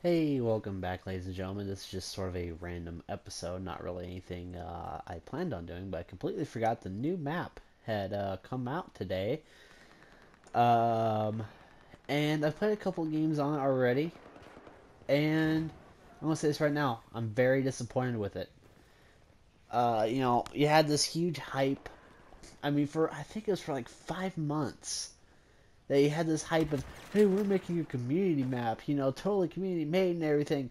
Hey, welcome back, ladies and gentlemen. This is just sort of a random episode, not really anything I planned on doing, but I completely forgot the new map had come out today. Um, and I've played a couple games on it already, and I'm gonna say this right now: I'm very disappointed with it. You had this huge hype. I mean, I think it was for like 5 months. They had this hype of, hey, we're making a community map, totally community made and everything.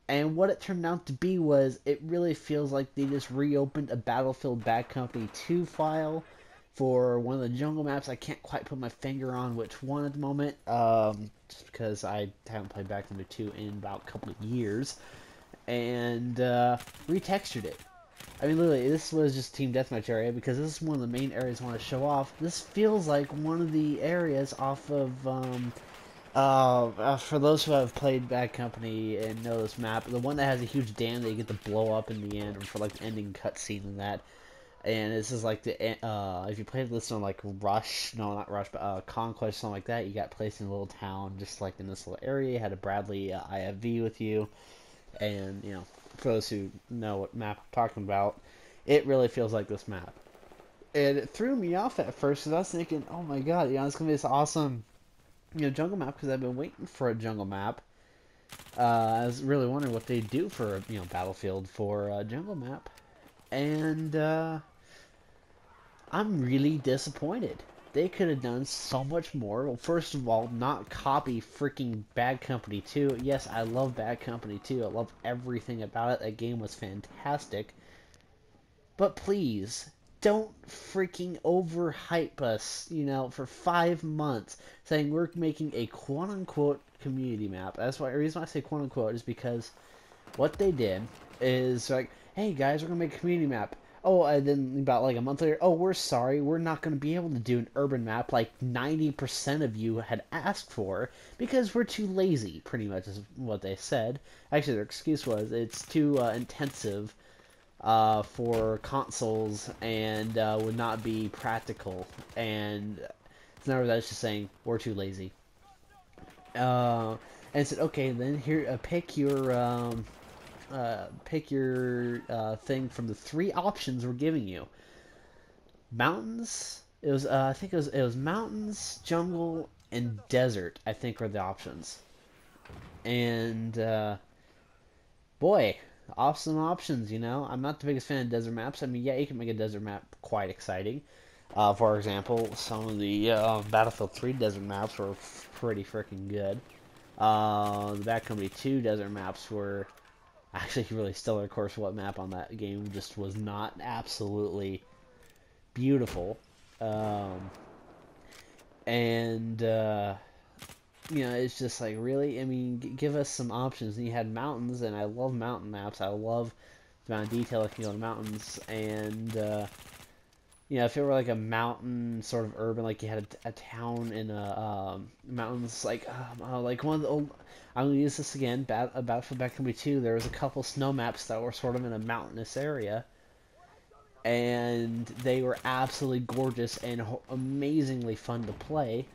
And what it turned out to be was, it really feels like they just reopened a Battlefield Bad Company 2 file for one of the jungle maps. I can't quite put my finger on which one at the moment, just because I haven't played Bad Company 2 in about a couple of years. And retextured it. I mean, literally, this was just Team Deathmatch area because this is one of the main areas I want to show off. This feels like one of the areas off of, for those who have played Bad Company and know this map, the one that has a huge dam that you get to blow up in the end, or for like the ending cutscene in that. And this is like if you played this on like Rush, no, not Rush, but Conquest, something like that, you got placed in a little town, just like in this little area. You had a Bradley IFV with you, and for those who know what map I'm talking about, it really feels like this map. And it threw me off at first because I was thinking, oh my god, it's gonna be this awesome, jungle map, because I've been waiting for a jungle map. I was really wondering what they'd do for Battlefield for a jungle map, and I'm really disappointed. They could have done so much more. Well, first of all, not copy freaking Bad Company 2. Yes, I love Bad Company 2. I love everything about it. That game was fantastic. But please, don't freaking overhype us, for 5 months, saying we're making a quote-unquote community map. That's why the reason why I say quote-unquote is because what they did is like, hey guys, we're gonna make a community map. Oh, and then about like a month later, oh, we're sorry, we're not gonna be able to do an urban map like 90% of you had asked for because we're too lazy. Pretty much is what they said. Actually, their excuse was it's too intensive for consoles and would not be practical. And it's never that. It's just saying we're too lazy. Uh, and said, okay, then here, pick your thing from the three options we're giving you. Mountains. It was I think it was mountains, jungle, and desert. I think were the options. And boy, awesome options. I'm not the biggest fan of desert maps. I mean, yeah, you can make a desert map quite exciting. For example, some of the Battlefield 3 desert maps were pretty freaking good. The Bad Company 2 desert maps were actually really stellar. Of course, what map on that game just was not absolutely beautiful. Um, and it's just like, really, I mean, give us some options. And you had mountains, and I love mountain maps. I love the amount of detail that can go in mountains. And if it were like a mountain sort of urban, like you had a town in a mountains, like one of the old. I'm gonna use this again. About for Back Company 2, there was a couple snow maps that were sort of in a mountainous area, and they were absolutely gorgeous and amazingly fun to play.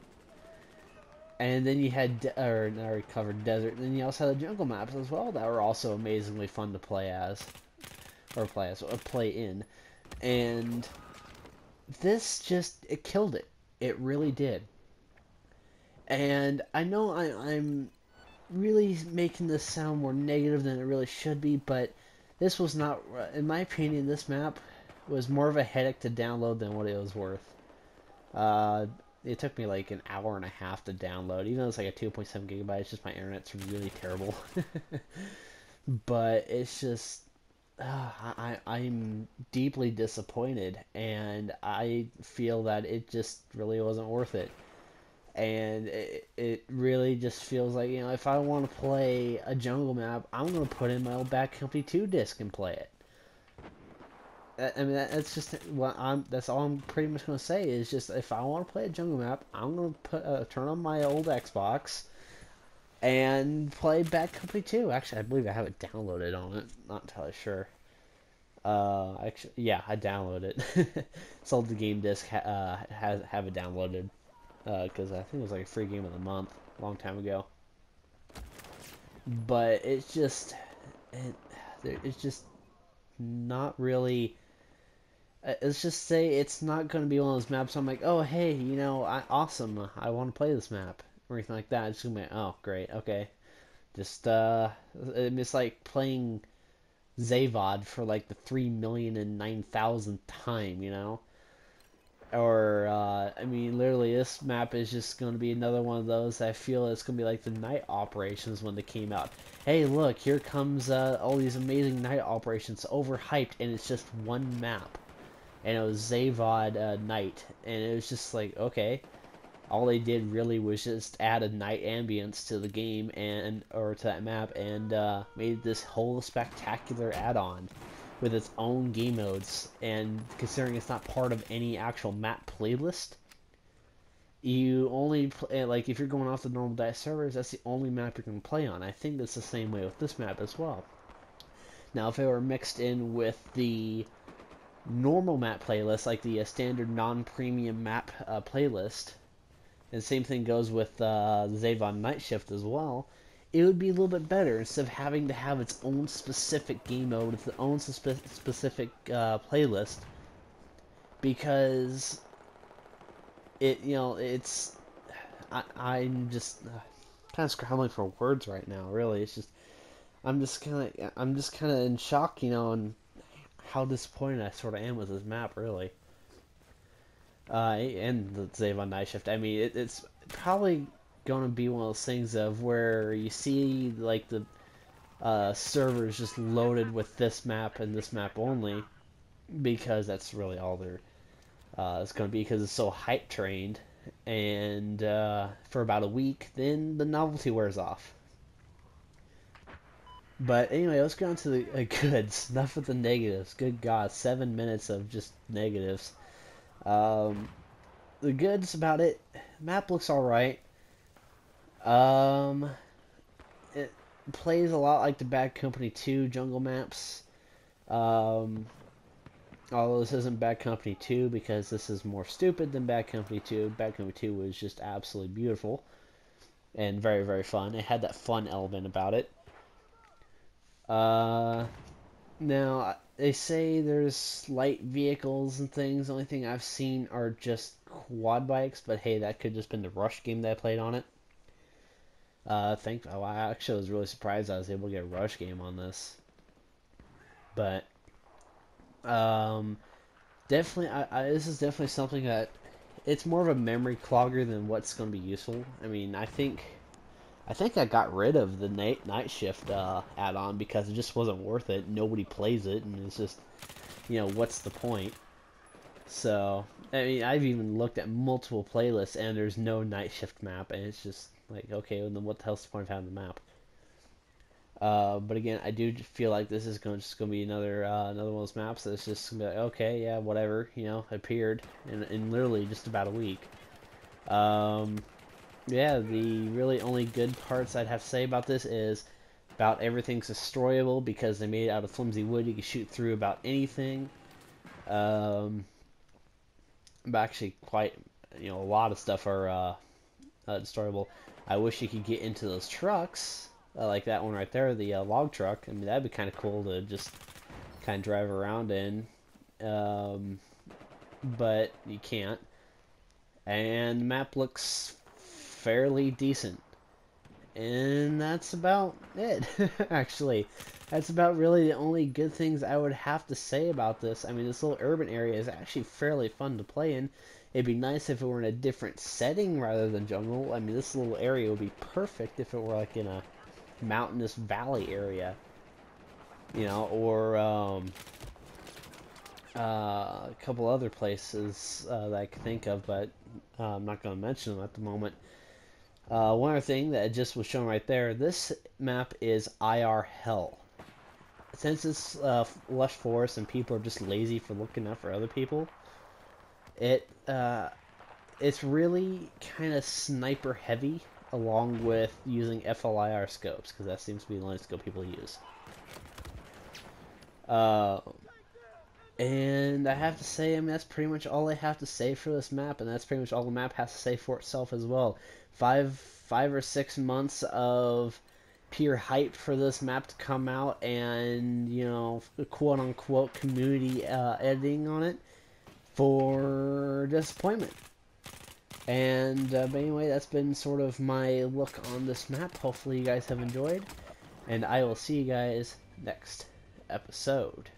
And then you had, or I already covered desert. And then you also had the jungle maps as well that were also amazingly fun to play as, or play in. And this just, it killed it. It really did. And I know I'm really making this sound more negative than it really should be, but this was not, in my opinion, this map was more of a headache to download than what it was worth. It took me like an hour and a half to download, even though it's like a 2.7 gigabytes. Just my internet's really terrible. But it's just, I'm deeply disappointed, and I feel that it just really wasn't worth it. And it really just feels like, if I want to play a jungle map, I'm going to put in my old Bad Company 2 disc and play it. I mean, that's just what that's all I'm pretty much going to say is just, if I want to play a jungle map, I'm going to turn on my old Xbox and play Bad Company 2. Actually, I believe I have it downloaded on it. Not entirely sure. Actually, yeah, I downloaded it. Sold the game disc. Have it downloaded because I think it was like a free game of the month a long time ago. but it, it's just not really. Let's just say it's not going to be one of those maps. I'm like, oh hey, awesome, I want to play this map or anything like that. It's gonna be, oh great, okay, just it's like playing Zavod for like the 3,009,000th time, Or, I mean, literally, this map is just going to be another one of those. I feel it's going to be like the night operations when they came out. Hey, look, here comes all these amazing night operations, overhyped, and it's just one map. And it was Zavod Night, and it was just like, okay, all they did really was just add a night ambience to the game or to that map, and made this whole spectacular add-on with its own game modes. And considering it's not part of any actual map playlist, you only play, like, if you're going off the normal dice servers, that's the only map you're going to play on. I think that's the same way with this map as well. Now, if it were mixed in with the normal map playlist, like the standard non-premium map playlist, and the same thing goes with the Zavon Night Shift as well, it would be a little bit better instead of having to have its own specific game mode, its own specific playlist, because it's I'm just kind of scrambling for words right now. Really, it's just I'm just kind of in shock, and how disappointed I sort of am with this map, really. And the Zavon Night Shift. I mean, it's probably going to be one of those things of where you see like the servers just loaded with this map and this map only, because that's really all they're it's going to be, because it's so hype trained, and for about a week, then the novelty wears off. But anyway, let's go on to the goods. Enough with the negatives. Good God, 7 minutes of just negatives. Um, the goods about it, map looks alright. Um, it plays a lot like the Bad Company 2 jungle maps. Um, although this isn't Bad Company 2, because this is more stupid than Bad Company 2. Bad Company 2 was just absolutely beautiful and very, very fun. It had that fun element about it. Now, they say there's light vehicles and things. The only thing I've seen are just quad bikes, but hey, that could just been the Rush game that I played on it. I actually was really surprised I was able to get a Rush game on this. But, definitely, this is definitely something that, it's more of a memory clogger than what's going to be useful. I mean, I think I got rid of the night shift add-on because it just wasn't worth it. Nobody plays it, and it's just, what's the point? So, I mean, I've even looked at multiple playlists, and there's no night shift map, and it's just like, okay, well, then what the hell's the point of having the map? But again, I do feel like this is just gonna be another one of those maps that's just gonna be like, okay, yeah, whatever, appeared in literally just about a week. Yeah, the really only good parts I'd have to say about this is about everything's destroyable because they made it out of flimsy wood. You can shoot through about anything. But actually, quite a lot of stuff are destroyable. I wish you could get into those trucks, like that one right there, the log truck. I mean, that'd be kind of cool to just kind of drive around in. But you can't. And the map looks fairly decent. And that's about it, actually. That's about really the only good things I would have to say about this. I mean, this little urban area is actually fairly fun to play in. It'd be nice if it were in a different setting rather than jungle. I mean, this little area would be perfect if it were like in a mountainous valley area. Or a couple other places that I could think of, but I'm not going to mention them at the moment. One other thing that just was shown right there, this map is IR hell. Since it's lush forest and people are just lazy for looking out for other people, it's really kind of sniper heavy, along with using FLIR scopes, because that seems to be the only scope people use. And I have to say, I mean, that's pretty much all I have to say for this map, and that's pretty much all the map has to say for itself as well. 5 or 6 months of pure hype for this map to come out, and you know, quote unquote community editing on it, for disappointment. And but anyway, that's been sort of my look on this map. Hopefully you guys have enjoyed, and I will see you guys next episode.